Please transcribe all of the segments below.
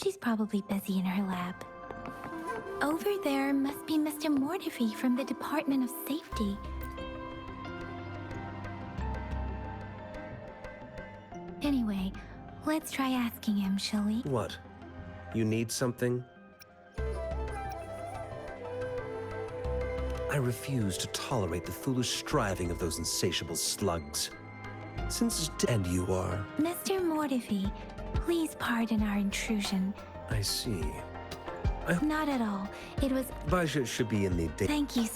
She's probably busy in her lab. Over there must be Mr. Mortefi from the Department of Safety. Anyway, let's try asking him, shall we? What? You need something? I refuse to tolerate the foolish striving of those insatiable slugs. And you are? Mr. Mortefi, please pardon our intrusion. I see. Not at all. It was... Baja should be in the... Thank you.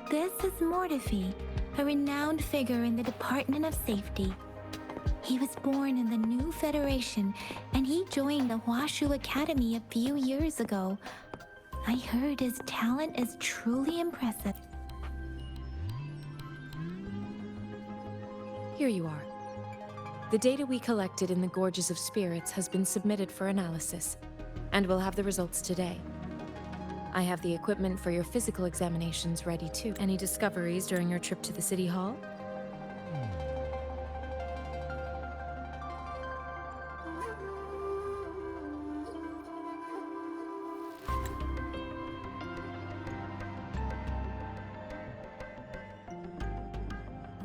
This is Mortefi, a renowned figure in the Department of Safety. He was born in the new Federation, and he joined the Washu Academy a few years ago. I heard his talent is truly impressive. Here you are. The data we collected in the Gorges of Spirits has been submitted for analysis, and we'll have the results today. I have the equipment for your physical examinations ready too. Any discoveries during your trip to the City Hall?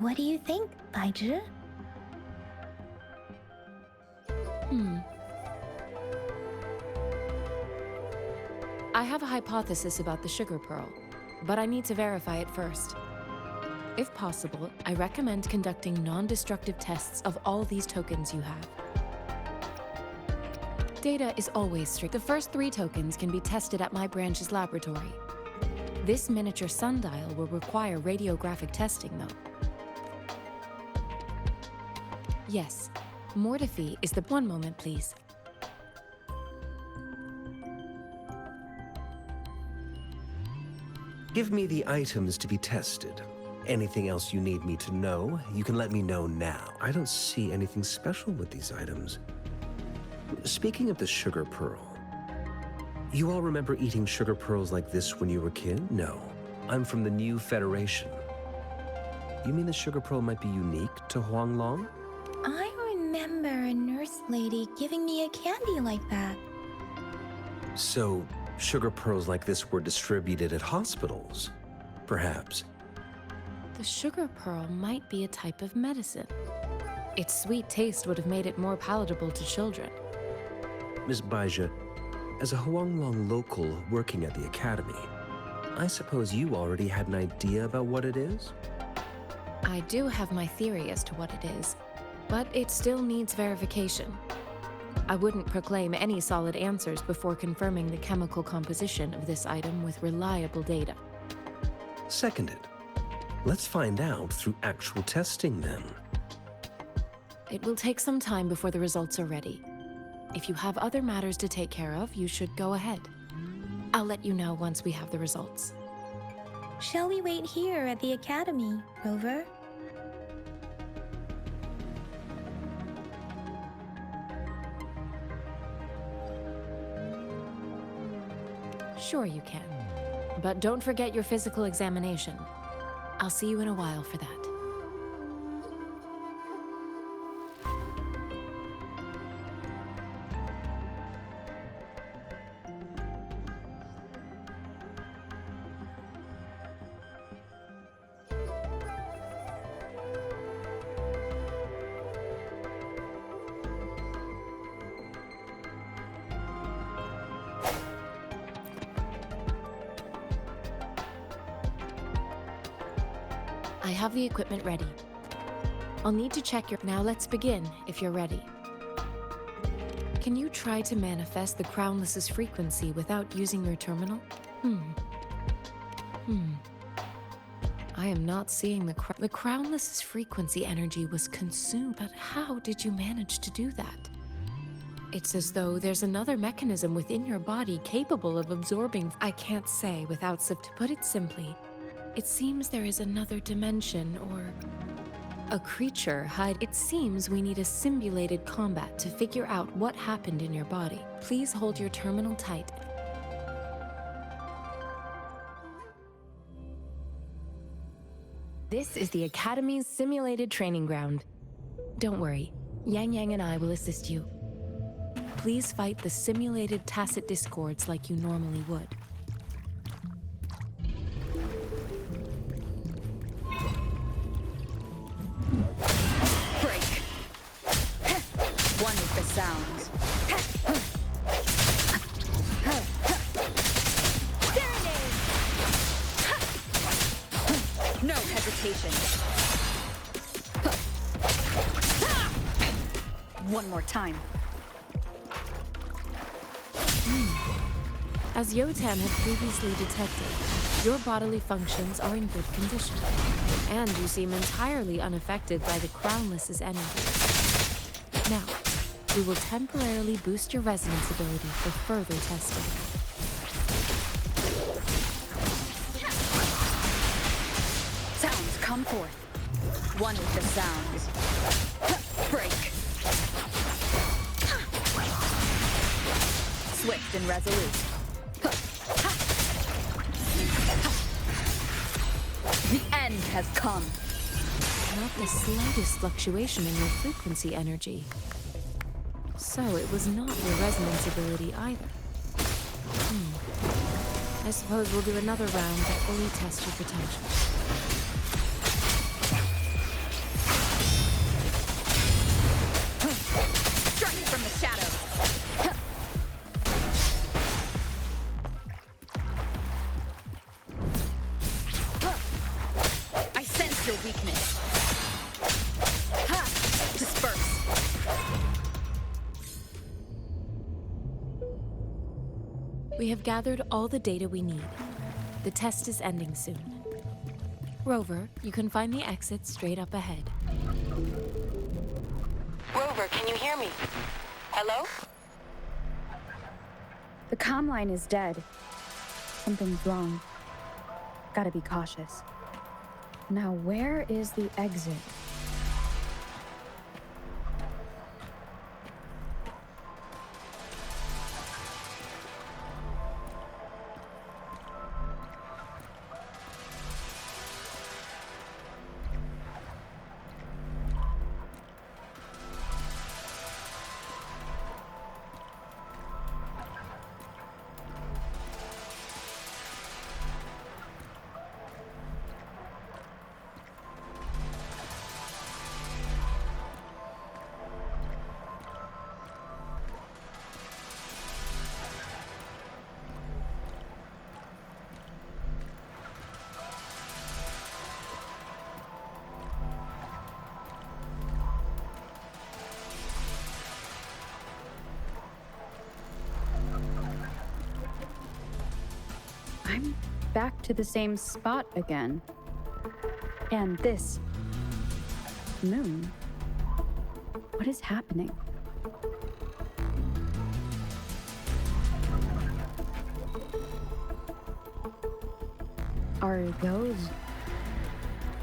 What do you think, Baiju? I have a hypothesis about the sugar pearl, but I need to verify it first. If possible, I recommend conducting non-destructive tests of all these tokens you have. Data is always strict. The first 3 tokens can be tested at my branch's laboratory. This miniature sundial will require radiographic testing, though. Yes, Mortefi is the... One moment, please. Give me the items to be tested. Anything else you need me to know, you can let me know now. I don't see anything special with these items. Speaking of the sugar pearl, you all remember eating sugar pearls like this when you were a kid? No, I'm from the new Federation. You mean the sugar pearl might be unique to Huanglong? I remember a nurse lady giving me a candy like that. So, sugar pearls like this were distributed at hospitals, perhaps. The sugar pearl might be a type of medicine. Its sweet taste would have made it more palatable to children. Miss Baija, as a Huanglong local working at the academy, I suppose you already had an idea about what it is? I do have my theory as to what it is, but it still needs verification. I wouldn't proclaim any solid answers before confirming the chemical composition of this item with reliable data. Seconded. Let's find out through actual testing then. It will take some time before the results are ready. If you have other matters to take care of, you should go ahead. I'll let you know once we have the results. Shall we wait here at the academy, Rover? Sure you can. But don't forget your physical examination. I'll see you in a while for that. I have the equipment ready. I'll need to check your... Now let's begin, if you're ready. Can you try to manifest the Crownless's frequency without using your terminal? I am not seeing the Crownless's frequency energy was consumed, but how did you manage to do that? It's as though there's another mechanism within your body capable of absorbing... I can't say without... To put it simply, it seems there is another dimension or a creature hide. It seems we need a simulated combat to figure out what happened in your body. Please hold your terminal tight. This is the Academy's simulated training ground. Don't worry, Yang Yang and I will assist you. Please fight the simulated tacit discords like you normally would. Break. One with the sounds. No hesitation. One more time. As Yotan had previously detected, your bodily functions are in good condition, and you seem entirely unaffected by the Crownless's energy. Now, we will temporarily boost your resonance ability for further testing. Sounds come forth. One with the sounds. Break. Swift and resolute. The end has come. Not the slightest fluctuation in your frequency energy. So it was not your resonance ability either. I suppose we'll do another round to fully test your potential. Strike from the shadows. I sense your weakness. Disperse. We have gathered all the data we need. The test is ending soon. Rover, you can find the exit straight up ahead. Rover, can you hear me? Hello? The comm line is dead. Something's wrong. Gotta be cautious. Now, where is the exit? I'm back to the same spot again. And this moon. What is happening? Are those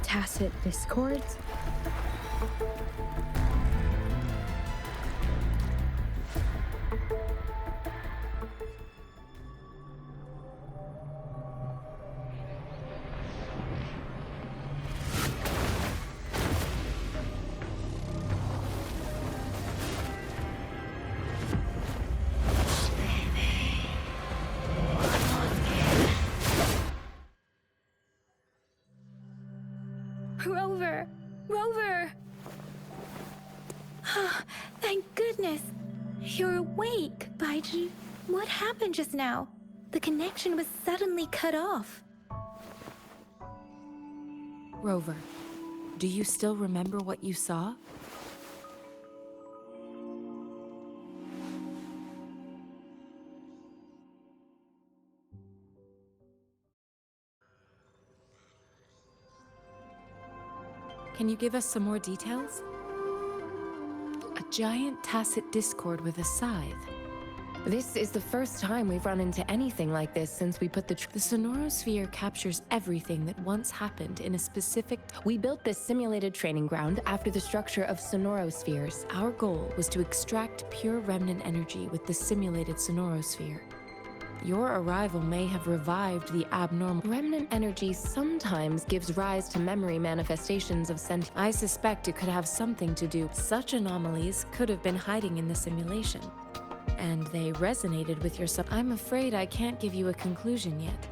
tacit discords? Rover! Rover! Thank goodness! You're awake, Baiji. What happened just now? The connection was suddenly cut off. Rover, do you still remember what you saw? Can you give us some more details? A giant tacit discord with a scythe. This is the first time we've run into anything like this since we put the Sonorosphere captures everything that once happened in a specific... We built this simulated training ground after the structure of Sonorospheres. Our goal was to extract pure remnant energy with the simulated Sonorosphere. Your arrival may have revived the abnormal. Remnant energy sometimes gives rise to memory manifestations of sentience. I suspect it could have something to do. Such anomalies could have been hiding in the simulation. and they resonated with your I'm afraid I can't give you a conclusion yet.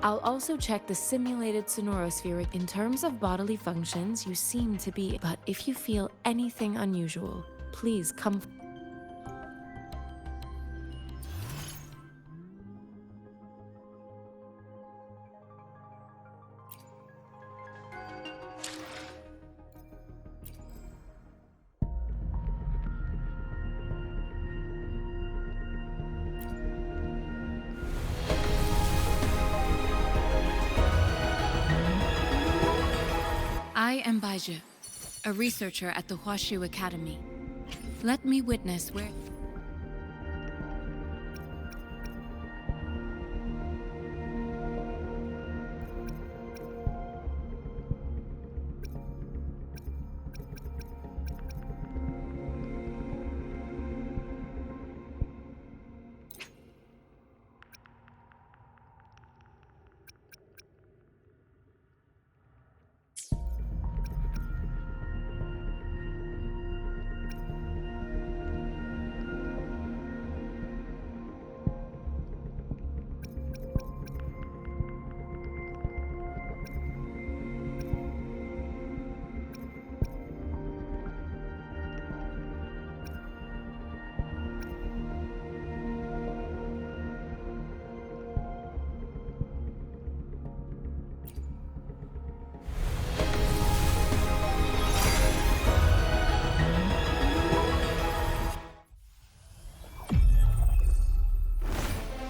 I'll also check the simulated sonorosphere. In terms of bodily functions, you seem to be, but if you feel anything unusual, please come. I am Baiju, a researcher at the Huashu Academy. Let me witness where...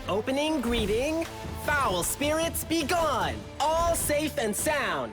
Opening greeting, foul spirits be gone, all safe and sound.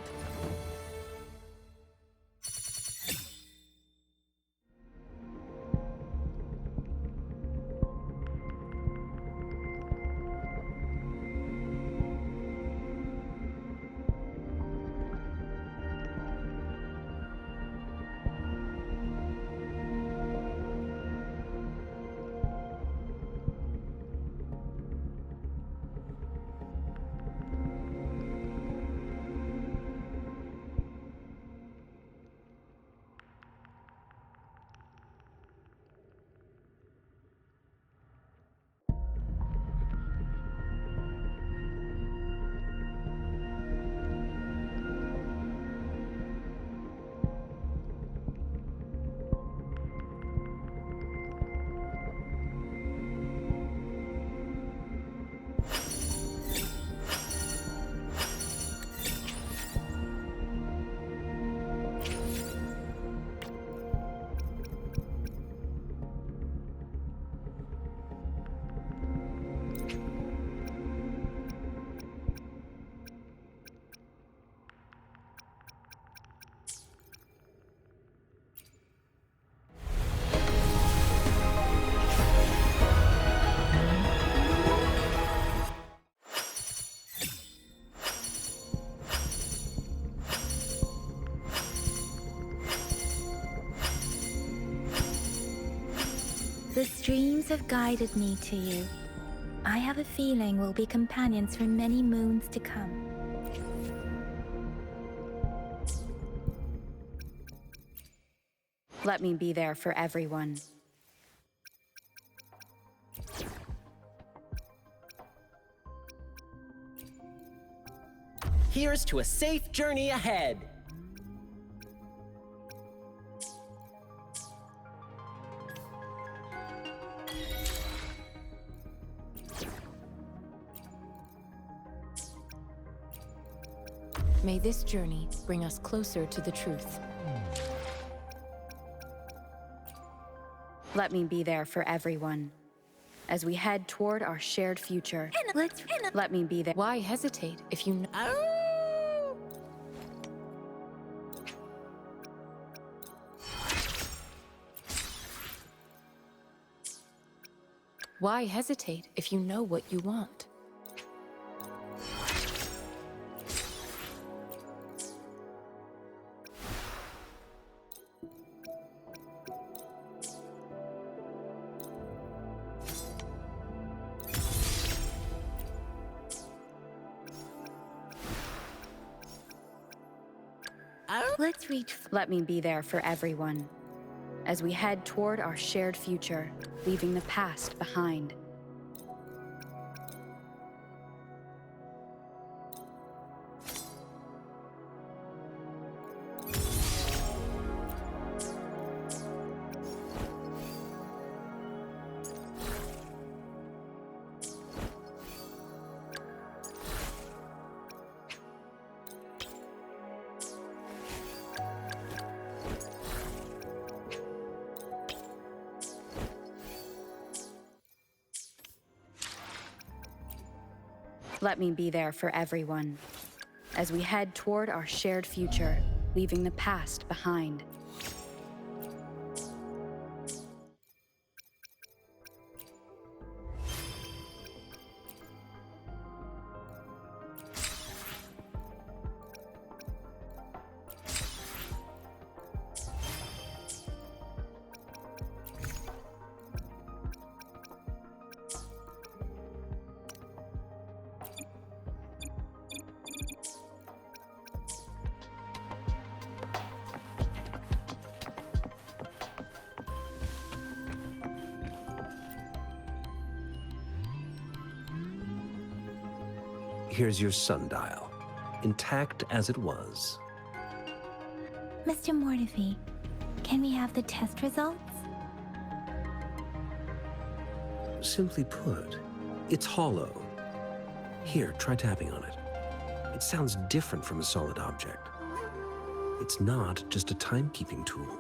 The streams have guided me to you. I have a feeling we'll be companions for many moons to come. Let me be there for everyone. Here's to a safe journey ahead. May this journey bring us closer to the truth. Let me be there for everyone. As we head toward our shared future. Let me be there. Why hesitate if you know? Why hesitate if you know what you want? Let's reach. Let me be there for everyone. As we head toward our shared future. leaving the past behind. Let me be there for everyone, as we head toward our shared future, leaving the past behind. Here's your sundial, intact as it was. Mr. Mortefi, can we have the test results? Simply put, it's hollow. Here, try tapping on it. It sounds different from a solid object. It's not just a timekeeping tool.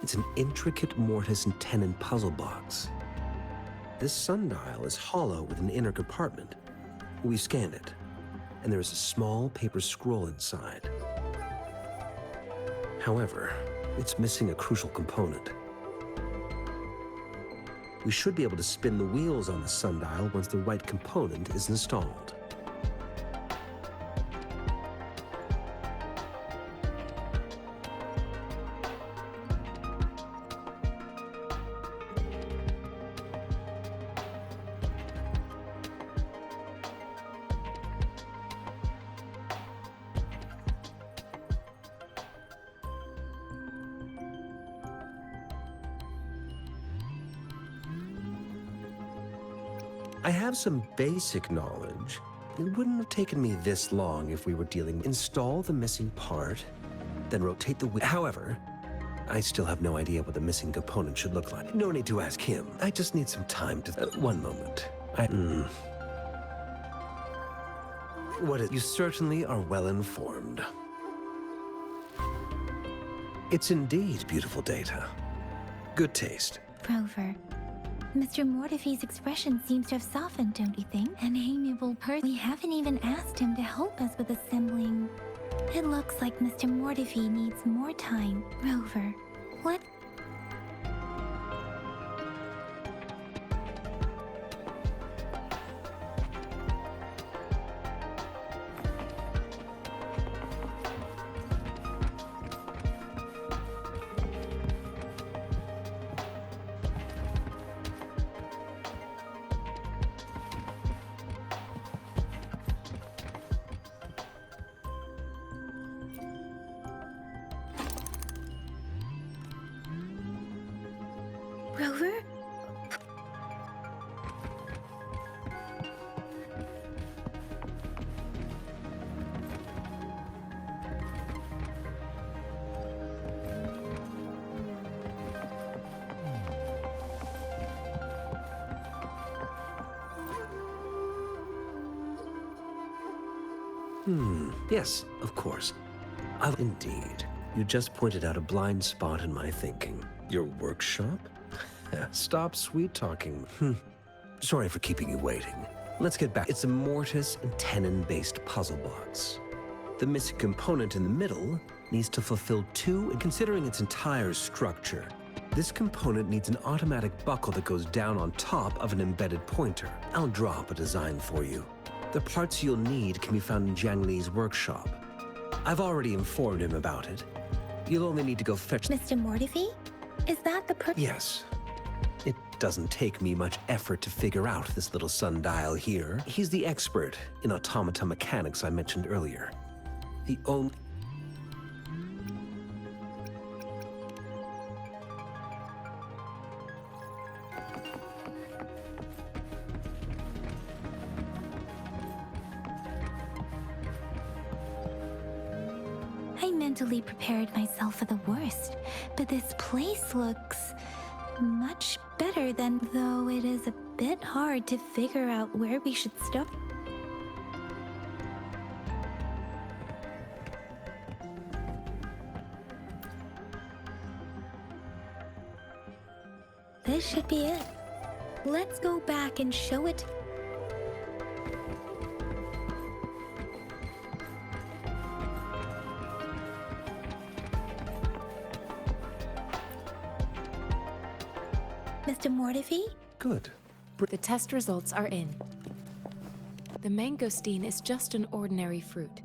It's an intricate mortise and tenon puzzle box. This sundial is hollow with an inner compartment. We scanned it, and there is a small paper scroll inside. However, it's missing a crucial component. We should be able to spin the wheels on the sundial once the right component is installed. I have some basic knowledge. It wouldn't have taken me this long if we were dealing. Install the missing part, then rotate the wheel. However, I still have no idea what the missing component should look like. No need to ask him. I just need some time to... one moment. What is... You certainly are well informed. It's indeed beautiful data. Good taste. Rover, Mr. Mortefi's expression seems to have softened, don't you think? An amiable person. We haven't even asked him to help us with assembling. It looks like Mr. Mortefi needs more time. Rover, what? Rover? Yes, of course. Indeed. You just pointed out a blind spot in my thinking. Your workshop? Stop sweet-talking. Sorry for keeping you waiting. Let's get back. It's a mortise and tenon-based puzzle box. The missing component in the middle needs to fulfill two, and considering its entire structure, this component needs an automatic buckle that goes down on top of an embedded pointer. I'll draw up a design for you. The parts you'll need can be found in Jiang Li's workshop. I've already informed him about it. You'll only need to go fetch... Mr. Mortefi? Is that the Yes. It doesn't take me much effort to figure out this little sundial here. He's the expert in automata mechanics I mentioned earlier. The only... mentally prepared myself for the worst, but this place looks much better than, though it is a bit hard to figure out where we should start. This should be it. Let's go back and show it. Mr. Mortefi? Good. The test results are in. The mangosteen is just an ordinary fruit.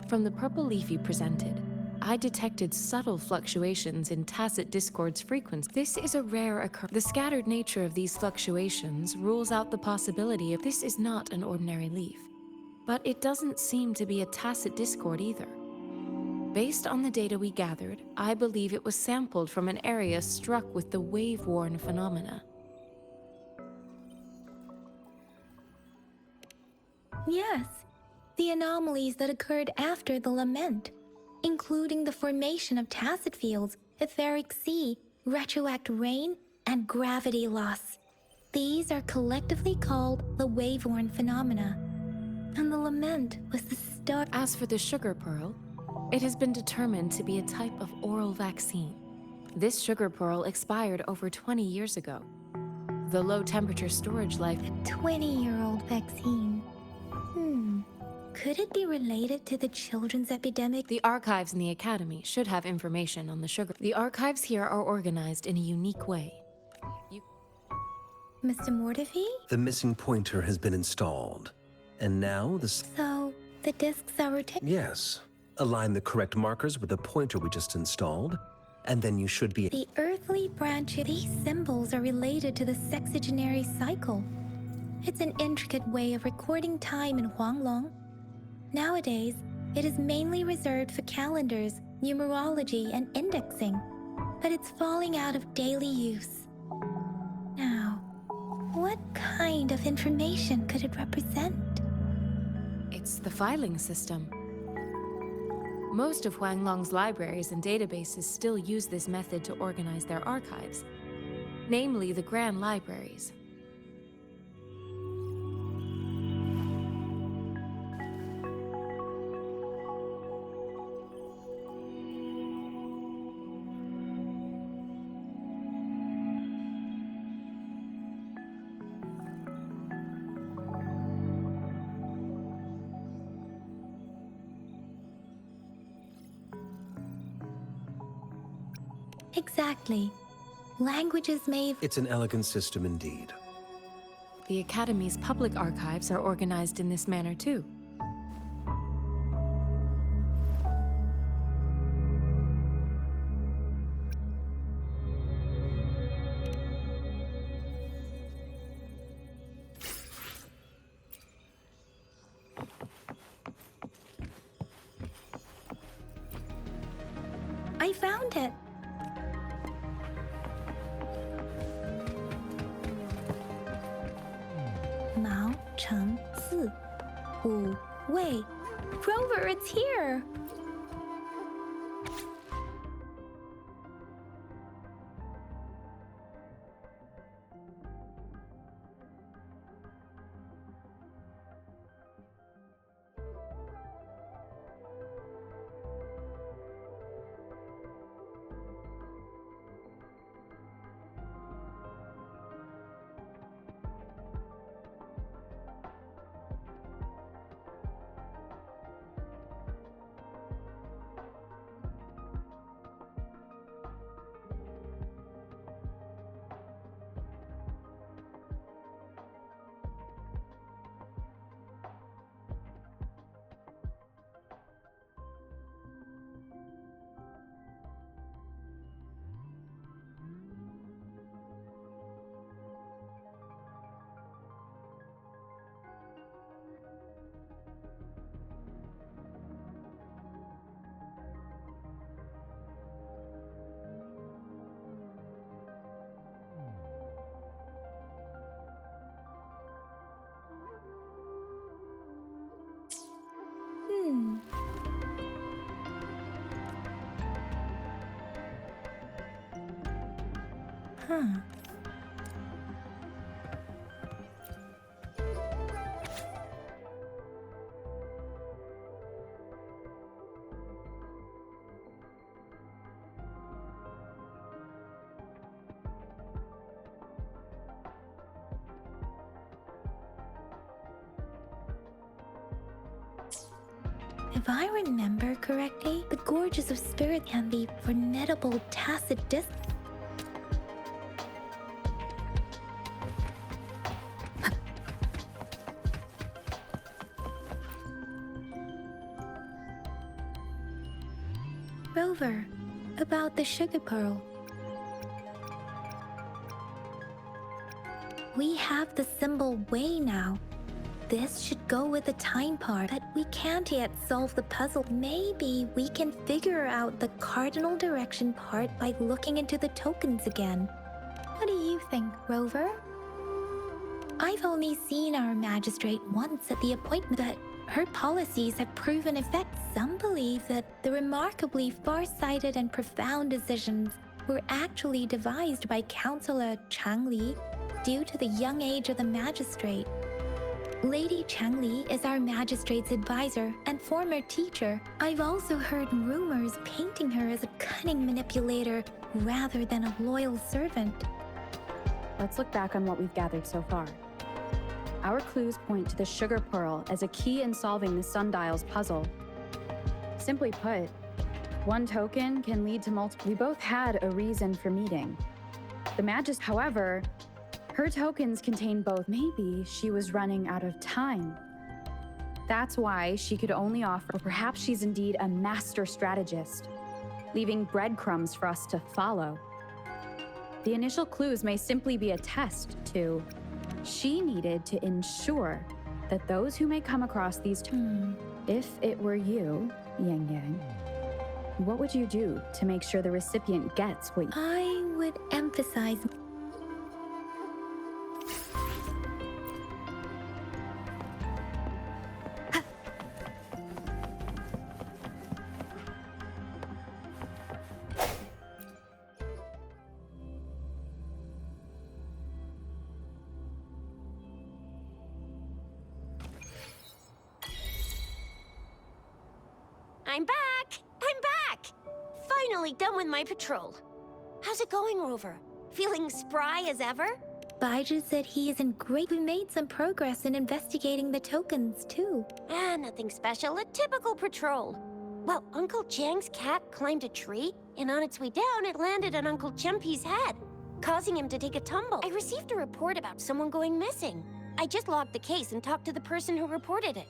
From the purple leaf you presented, I detected subtle fluctuations in tacit discord's frequency. This is a rare occurrence. The scattered nature of these fluctuations rules out the possibility of this is not an ordinary leaf. But it doesn't seem to be a tacit discord either. Based on the data we gathered, I believe it was sampled from an area struck with the wave-worn phenomena. Yes, the anomalies that occurred after the lament, including the formation of tacit fields, etheric sea, retroact rain, and gravity loss. These are collectively called the wave-worn phenomena, and the lament was the start. As for the sugar pearl, it has been determined to be a type of oral vaccine. This sugar pearl expired over 20 years ago. The low-temperature storage life... 20-year-old vaccine. Could it be related to the children's epidemic? The archives in the Academy should have information on the sugar. The archives here are organized in a unique way. Mr. Mortefi? The missing pointer has been installed. And now So, the discs are rotating? Yes. Align the correct markers with the pointer we just installed, and then you should be... The earthly branch of these symbols are related to the sexagenary cycle. It's an intricate way of recording time in Huanglong. Nowadays, it is mainly reserved for calendars, numerology, and indexing, but it's falling out of daily use. Now, what kind of information could it represent? It's the filing system. Most of Huanglong's libraries and databases still use this method to organize their archives, namely the Grand Libraries. Exactly. Languages may... It's an elegant system indeed. The Academy's public archives are organized in this manner too. I found it! Mao Cheng Si. Wu Wei. Rover, it's here! Huh. If I remember correctly, the gorges of spirit can be formidable tacit dis. Rover, about the sugar pearl. We have the symbol way now. This should go with the time part, but we can't yet solve the puzzle. Maybe we can figure out the cardinal direction part by looking into the tokens again. What do you think, Rover? I've only seen our magistrate once at the appointment, but her policies have proven effect. Some believe that the remarkably far-sighted and profound decisions were actually devised by Councillor Changli due to the young age of the magistrate. Lady Changli is our magistrate's advisor and former teacher. I've also heard rumors painting her as a cunning manipulator rather than a loyal servant. Let's look back on what we've gathered so far. Our clues point to the sugar pearl as a key in solving the sundial's puzzle. Simply put, one token can lead to multiple. We both had a reason for meeting. The however, her tokens contain both. Maybe she was running out of time. That's why she could only offer, or perhaps she's indeed a master strategist, leaving breadcrumbs for us to follow. The initial clues may simply be a test to. She needed to ensure that those who may come across these. If it were you, Yang Yang, what would you do to make sure the recipient gets what? I would emphasize. I'm back! I'm back! Finally done with my patrol. How's it going, Rover? Feeling spry as ever? Baiju said he is in great. We made some progress in investigating the tokens, too. Nothing special. A typical patrol. Well, Uncle Jiang's cat climbed a tree, and on its way down, it landed on Uncle Chempi's head, causing him to take a tumble. I received a report about someone going missing. I just logged the case and talked to the person who reported it.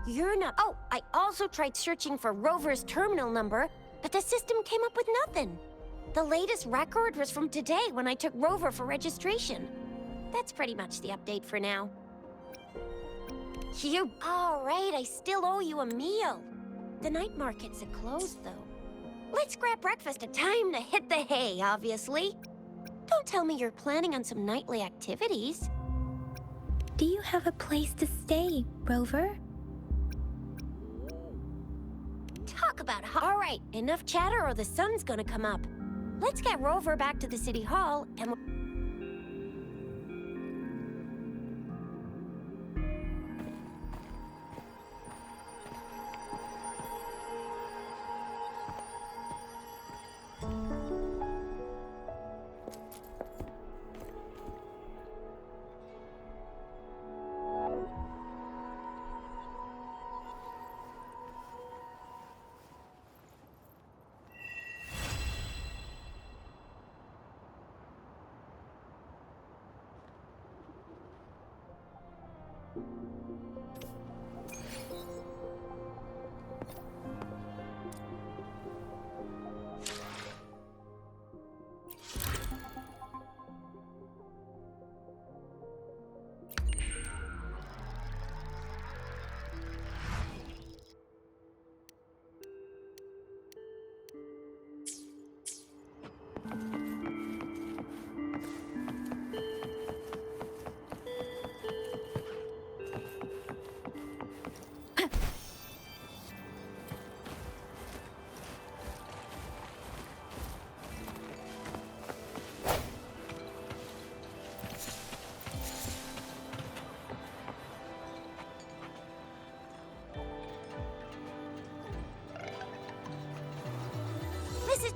You're not. Oh, I also tried searching for Rover's terminal number, but the system came up with nothing. The latest record was from today when I took Rover for registration. That's pretty much the update for now. All right, I still owe you a meal. The night markets are closed, though. Let's grab breakfast. Time to hit the hay, obviously. Don't tell me you're planning on some nightly activities. Do you have a place to stay, Rover? Talk about all right, enough chatter or the sun's gonna come up. Let's get Rover back to the city hall and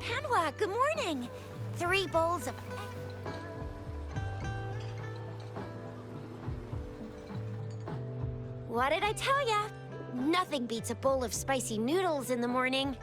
Hanwha, good morning. 3 bowls of... What did I tell ya? Nothing beats a bowl of spicy noodles in the morning.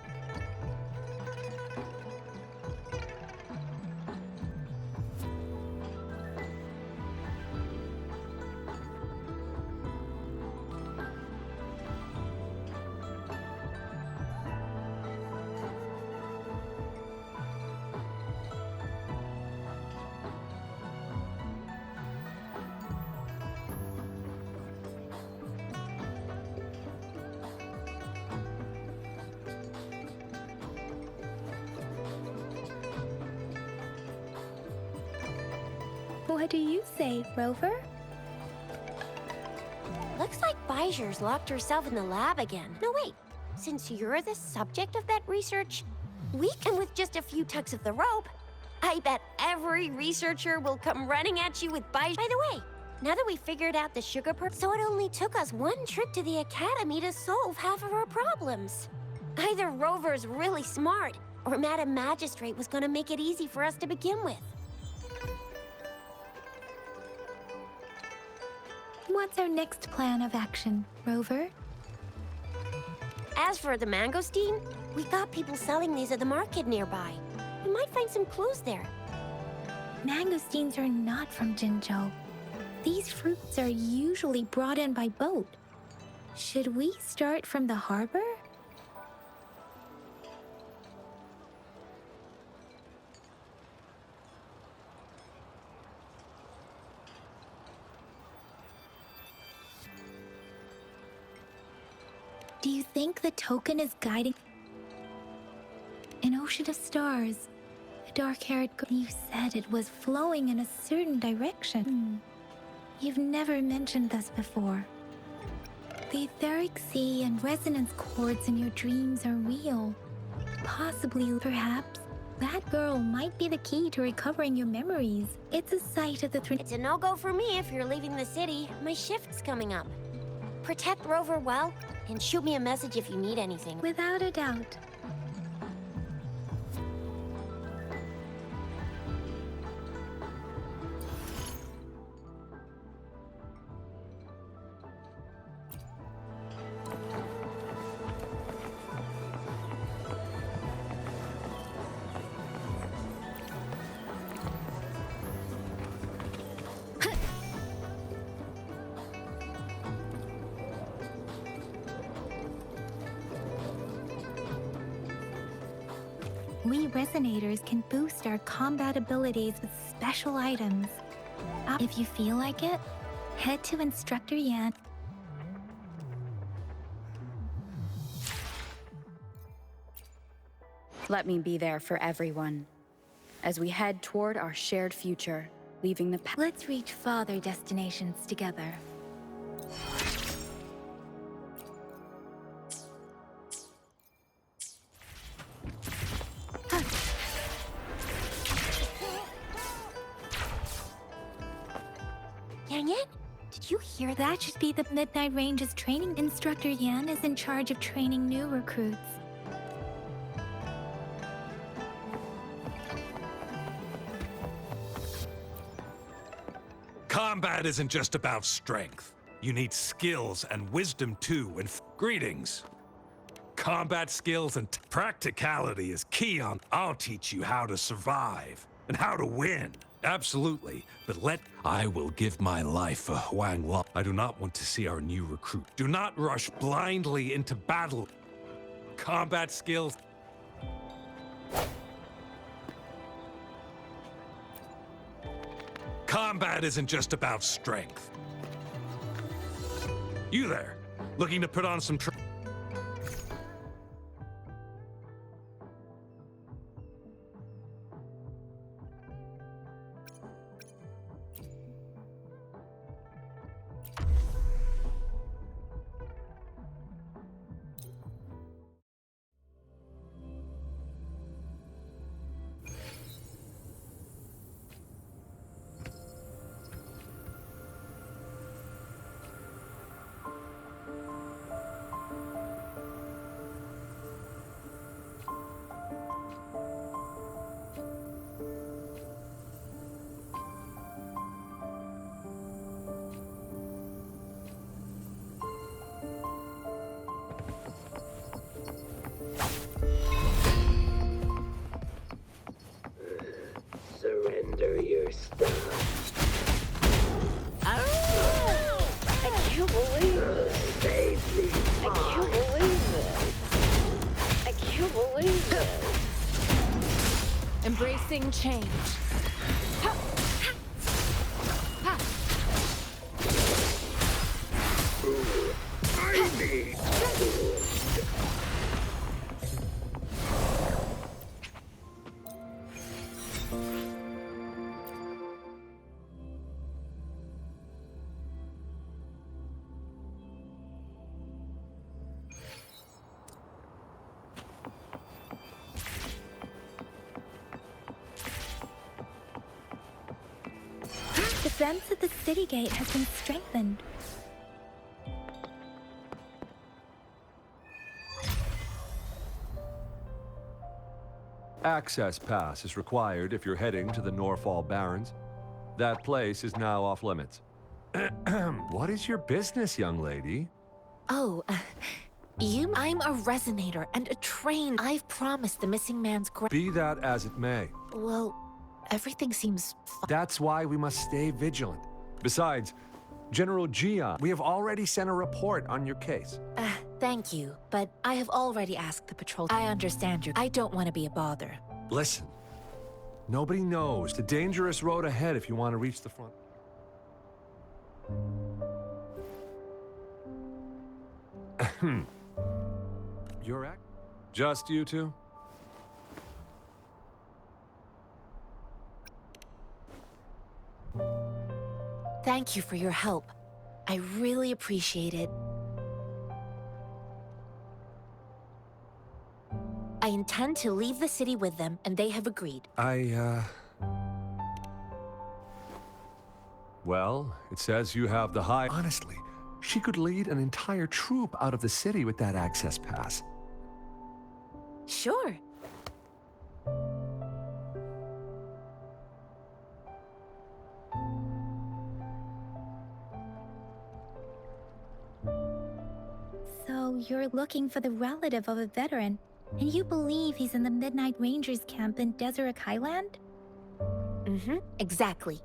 What do you say, Rover? Looks like Bijur's locked herself in the lab again. No, wait. Since you're the subject of that research, we can with just a few tugs of the rope. I bet every researcher will come running at you with Bijur. By the way, now that we figured out the sugar pearl, so it only took us 1 trip to the academy to solve half of our problems. Either Rover's really smart, or Madam Magistrate was gonna make it easy for us to begin with. What's our next plan of action, Rover? As for the mangosteen, we got people selling these at the market nearby. We might find some clues there. Mangosteens are not from Jinzhou. These fruits are usually brought in by boat. Should we start from the harbor? Do you think the token is guiding? An ocean of stars. A dark-haired girl. You said it was flowing in a certain direction. You've never mentioned this before. The etheric sea and resonance chords in your dreams are real. Possibly, perhaps, that girl might be the key to recovering your memories. It's a sight of the It's a no-go for me if you're leaving the city. My shift's coming up. Protect Rover well, and shoot me a message if you need anything. Without a doubt. We resonators can boost our combat abilities with special items. If you feel like it, head to Instructor Yan. Let me be there for everyone as we head toward our shared future, leaving the past. Let's reach farther destinations together. Dang it! Did you hear that? That should be the Midnight Range's training. Instructor Yan is in charge of training new recruits. Combat isn't just about strength. You need skills and wisdom too, and greetings. Combat skills and practicality is key on. I'll teach you how to survive and how to win. Absolutely, but I will give my life for Huang Long. I do not want to see our new recruit. Do not rush blindly into battle. Combat skills. Combat isn't just about strength. You there, looking to put on some can't believe this. I can't believe this. I can't believe this. Embracing change. The fence at the city gate has been strengthened. Access pass is required if you're heading to the Norfall Barrens. That place is now off limits. What is your business, young lady? Oh, I'm a resonator and a trained. I've promised the missing man's Be that as it may. Well, everything seems That's why we must stay vigilant. Besides, General Gian, we have already sent a report on your case. Thank you, but I have already asked the patrol. I understand you. I don't want to be a bother. Listen, nobody knows the dangerous road ahead if you want to reach the front. You're act? Just you two? Thank you for your help. I really appreciate it. I intend to leave the city with them, and they have agreed. Well, it says you have the high... Honestly, she could lead an entire troop out of the city with that access pass. Sure. So you're looking for the relative of a veteran, and you believe he's in the Midnight Rangers camp in Deseret Highland? Mm-hmm, exactly.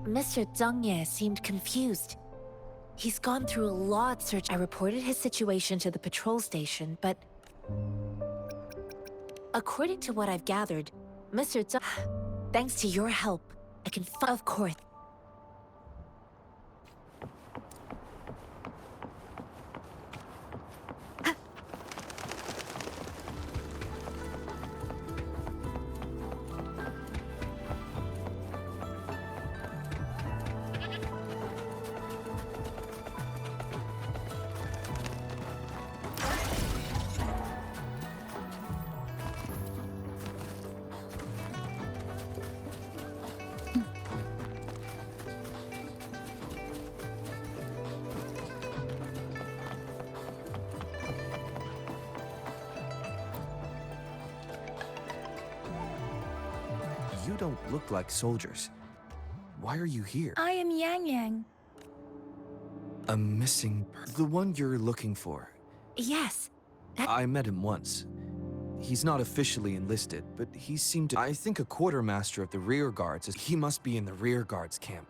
Mr. Zhang Ye seemed confused. He's gone through a lot search. I reported his situation to the patrol station, but... according to what I've gathered, Mr. Zhang... Thanks to your help, I can Of course. You don't look like soldiers. Why are you here? I am Yang Yang. A missing... The one you're looking for. Yes. I met him once. He's not officially enlisted, but he seemed to... I think a quartermaster of the rear guards He must be in the rear guards camp.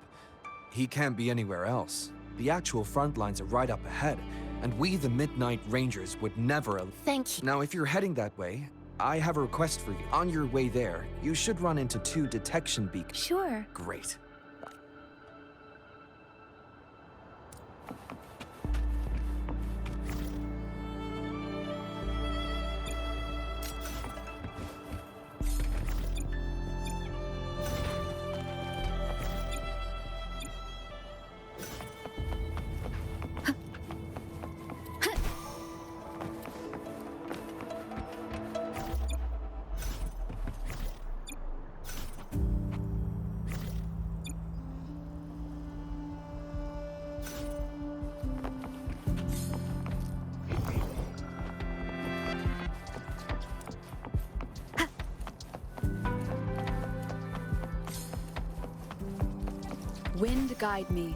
He can't be anywhere else. The actual front lines are right up ahead, and we, the Midnight Rangers, would never... Thank you. Now, if you're heading that way, I have a request for you. On your way there, you should run into 2 detection beacons. Sure. Great. Wind guide me.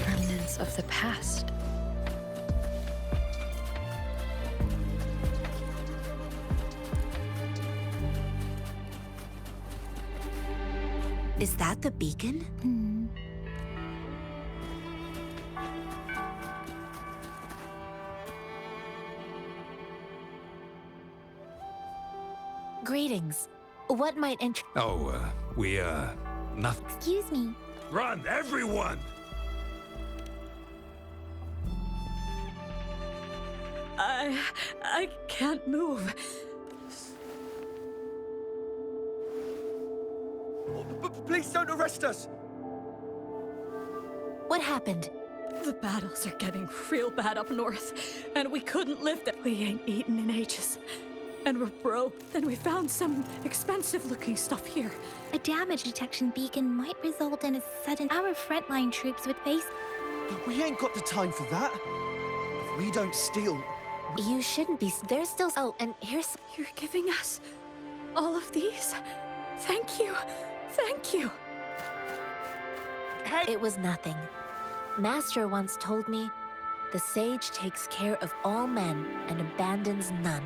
Remnants of the past. Is that the beacon? Greetings. What might Nothing. Excuse me. Run, everyone! I can't move. Please don't arrest us! What happened? The battles are getting real bad up north, and we couldn't lift it. We ain't eaten in ages. And we're broke. Then we found some expensive-looking stuff here. A damage detection beacon might result in a sudden. Our frontline troops would face. We ain't got the time for that. If we don't steal... You shouldn't be. There's still. Oh, and here's. You're giving us all of these? Thank you. Thank you. Hey! It was nothing. Master once told me, the sage takes care of all men and abandons none.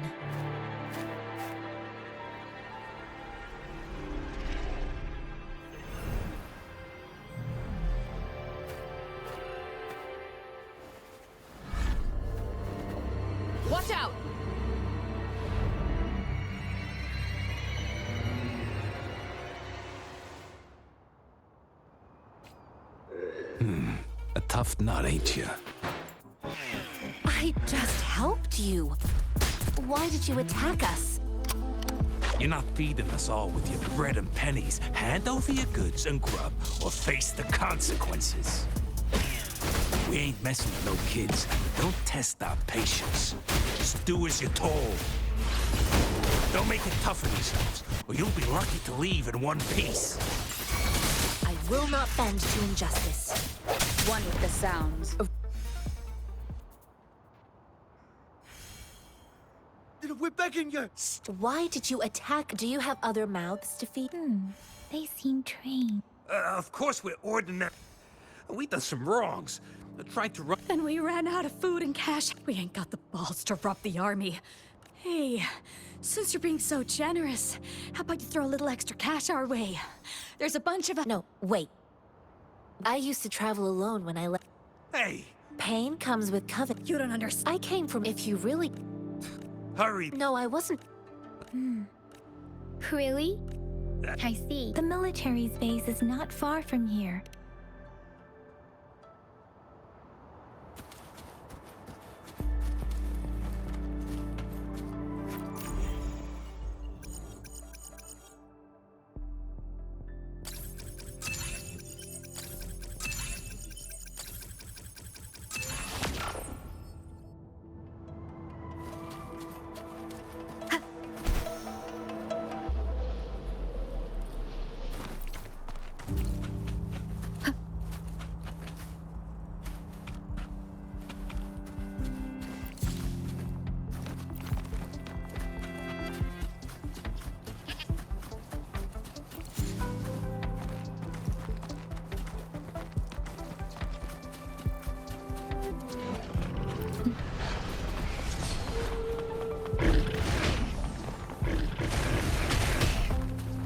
Watch out! A tough nut, ain't you? I just helped you. Why did you attack us? You're not feeding us all with your bread and pennies. Hand over your goods and grub, or face the consequences. We ain't messing with no kids. Don't test our patience. Just do as you're told. Don't make it tough on yourselves, or you'll be lucky to leave in one piece. I will not bend to injustice. One with the sounds. We're begging you! Why did you attack? Do you have other mouths to feed? They seem trained. Of course we're ordinary. We done some wrongs. Tried to run. And we ran out of food and cash. We ain't got the balls to rob the army. Hey, since you're being so generous, how about you throw a little extra cash our way? There's a bunch of... No, wait. I used to travel alone when I left. Hey! Pain comes with covet. You don't understand. I came from... If you really... Hurry! No, I wasn't... Really? I see. The military's base is not far from here.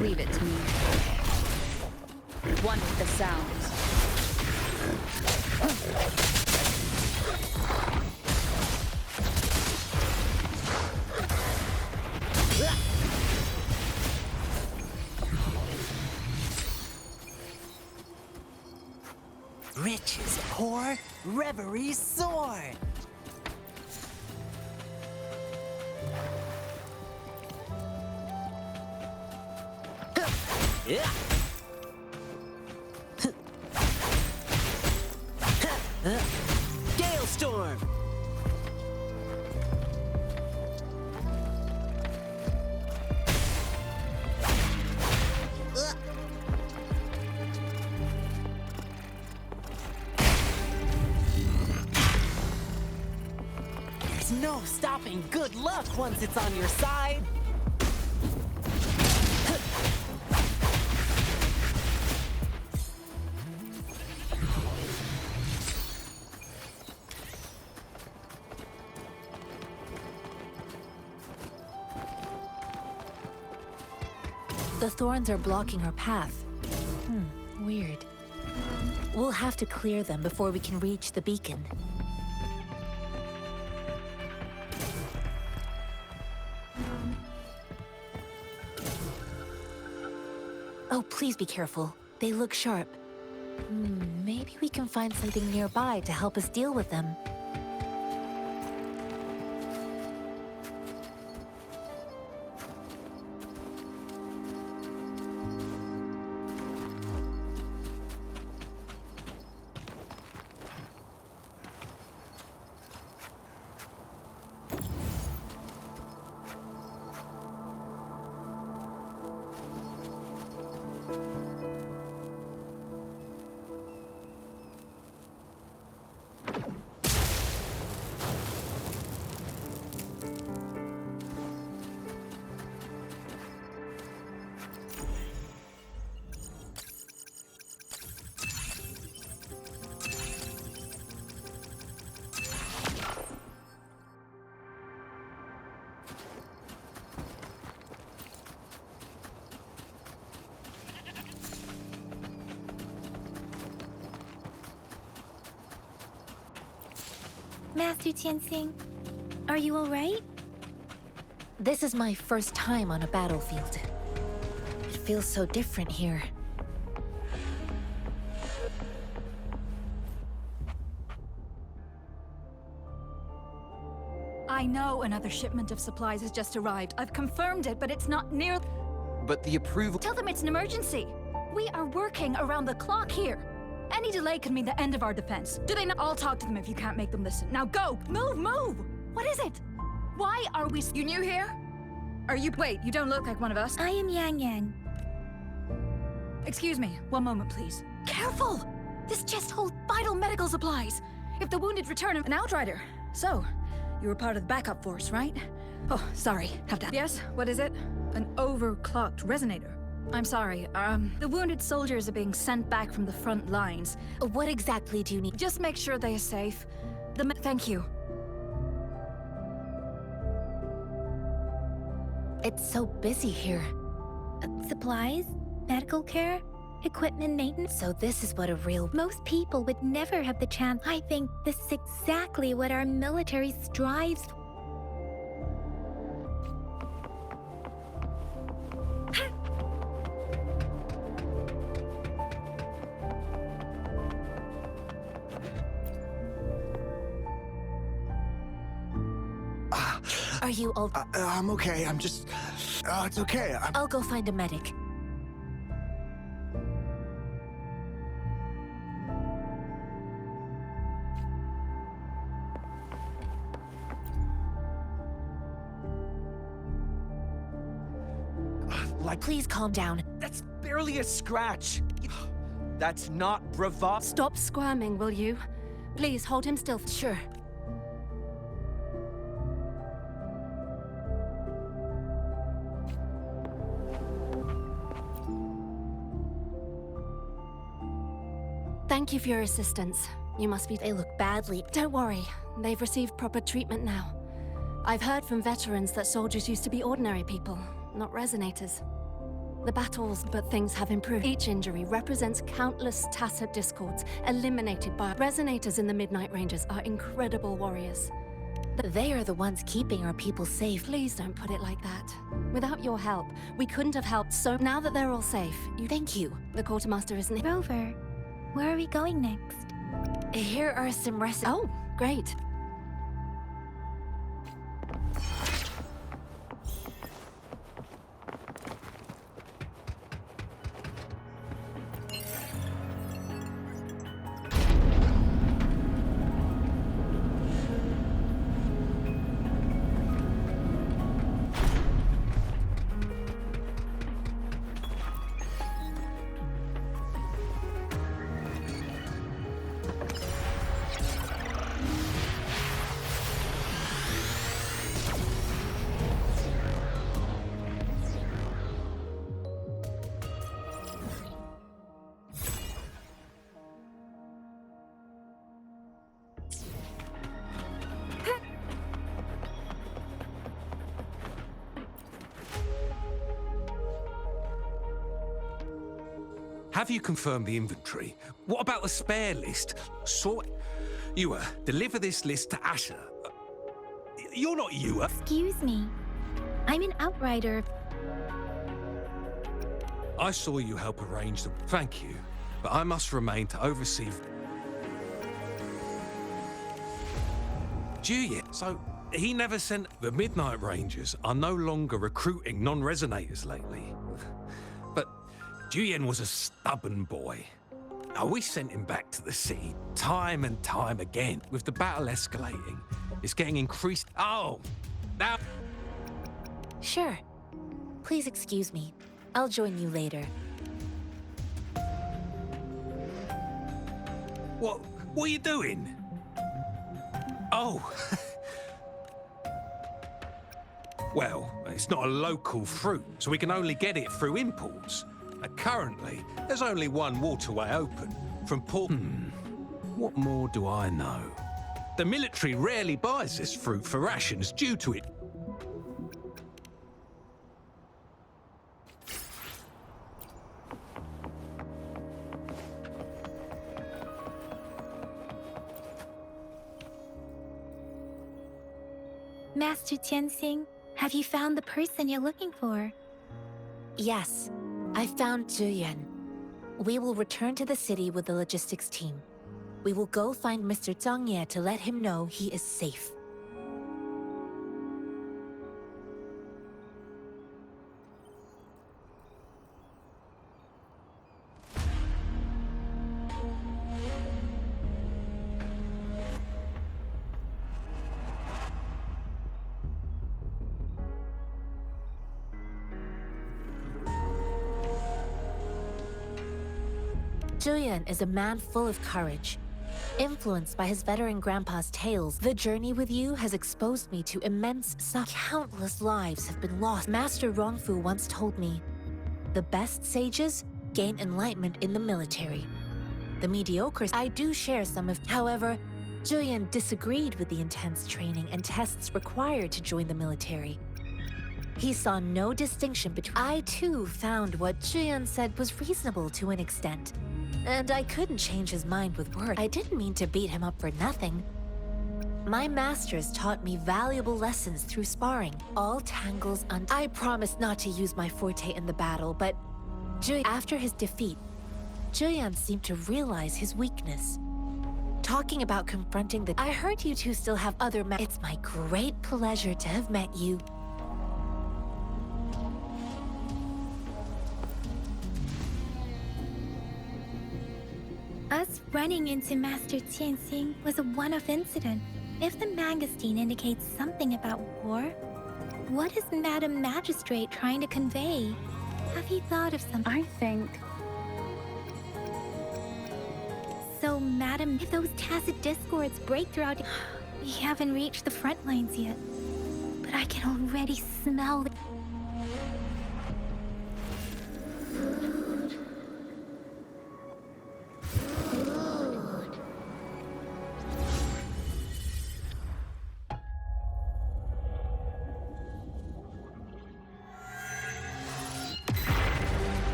Leave it to me. One with the sounds. Riches pour, reverie soar. Gale Storm! There's no stopping good luck once it's on your side. The thorns are blocking our path. Weird. We'll have to clear them before we can reach the beacon. Oh, please be careful. They look sharp. Maybe we can find something nearby to help us deal with them. Master Tianxing, are you alright? This is my first time on a battlefield. It feels so different here. I know another shipment of supplies has just arrived. I've confirmed it, but it's not near... But the approval... Tell them it's an emergency. We are working around the clock here. Any delay could mean the end of our defense. Do they not? I'll talk to them if you can't make them listen. Now go! Move, move! What is it? Why are we... You new here? Are you... Wait, you don't look like one of us. I am Yang Yang. Excuse me, one moment, please. Careful! This chest holds vital medical supplies. If the wounded return an outrider. So, you were part of the backup force, right? Oh, sorry, have to... Yes, what is it? An overclocked resonator. I'm sorry, the wounded soldiers are being sent back from the front lines. What exactly do you need? Just make sure they are safe. Thank you. It's so busy here. Supplies? Medical care? Equipment maintenance? So this is what a real... Most people would never have the chance. I think this is exactly what our military strives for. Are you all... I'm okay. I'm just... it's okay. I'll go find a medic. Please calm down. That's barely a scratch. That's not bravado. Stop squirming, will you? Please, hold him still. Sure. Thank you for your assistance. You must be... They look badly. Don't worry. They've received proper treatment now. I've heard from veterans that soldiers used to be ordinary people, not resonators. The battles, but things have improved. Each injury represents countless tacit discords eliminated by... Resonators in the Midnight Rangers are incredible warriors. They are the ones keeping our people safe. Please don't put it like that. Without your help, we couldn't have helped so... Now that they're all safe, Thank you. The quartermaster isn't... Rover, where are we going next? Here are some Oh, great. Have you confirmed the inventory? What about the spare list? Yua, deliver this list to Asher. You're not Yua. Excuse me. I'm an outrider. I saw you help arrange them. Thank you. But I must remain to oversee... Juliet, so he never sent... The Midnight Rangers are no longer recruiting non-resonators lately. But Julian was a stubborn boy. We sent him back to the city time and time again. With the battle escalating, it's getting increased... Oh! Now... Sure. Please excuse me. I'll join you later. What are you doing? Oh. Well, it's not a local fruit, so we can only get it through imports. Currently, there's only one waterway open from Port... What more do I know? The military rarely buys this fruit for rations due to it. Master Tianxing, have you found the person you're looking for? Yes, I found Zhuyan. We will return to the city with the logistics team. We will go find Mr. Zhang Ye to let him know he is safe. Zhuyan is a man full of courage. Influenced by his veteran grandpa's tales, the journey with you has exposed me to immense suffering. Countless lives have been lost. Master Rongfu once told me, the best sages gain enlightenment in the military. The mediocres, I do share some of... However, Zhuyan disagreed with the intense training and tests required to join the military. He saw no distinction between... I too found what Zhuyan said was reasonable to an extent. And I couldn't change his mind with words. I didn't mean to beat him up for nothing. My masters taught me valuable lessons through sparring. All tangles I promised not to use my forte in the battle, but after his defeat, Zhuyan seemed to realize his weakness. Talking about confronting the... I heard you two still have other It's my great pleasure to have met you. Us running into Master Tianxing was a one-off incident. If the Magazine indicates something about war, what is Madam Magistrate trying to convey? Have you thought of something? I think... So, Madam, if those tacit discords break throughout... We haven't reached the front lines yet, but I can already smell...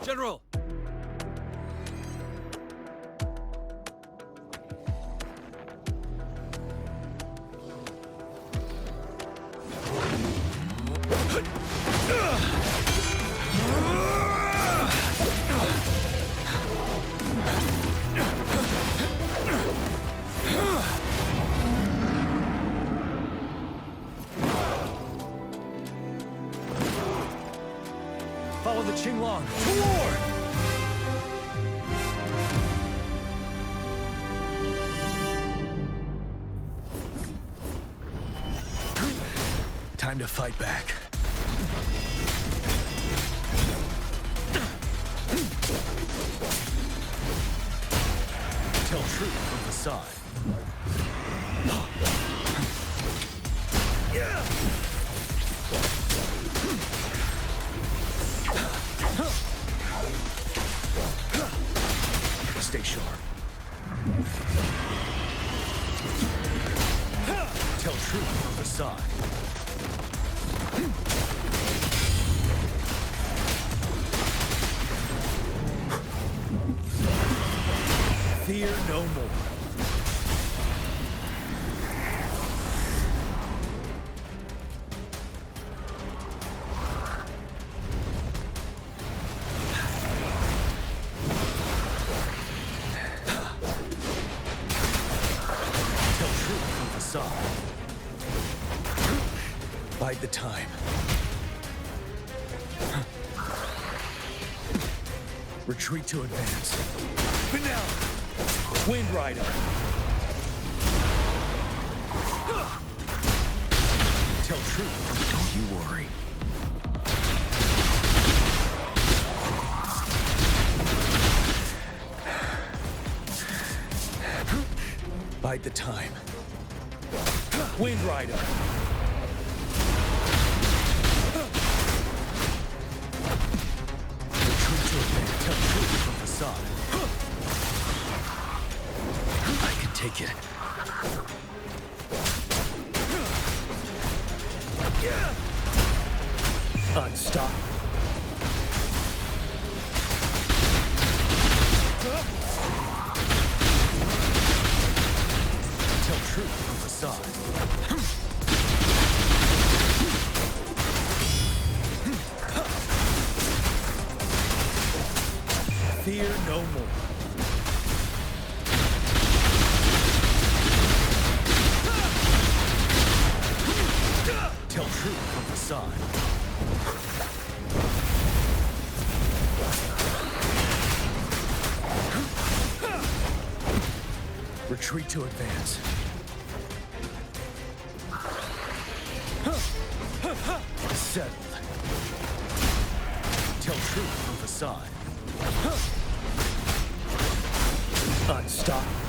General! Follow the Qinglong. Toward! Time to fight back. truth from facade. Stay sharp. Tell truth from facade. Fear no more. Tell truth from facade. Bide the time. Retreat to advance. Finale! Wind Rider! Tell truth. Don't you worry. Bide the time. Wind Rider! Retreat to advance. Tell truth from facade. I can take it. Unstop. Tell truth from facade. Fear no more. Tell truth from facade. Retreat to advance. Settled. Tell truth from facade. Unstop.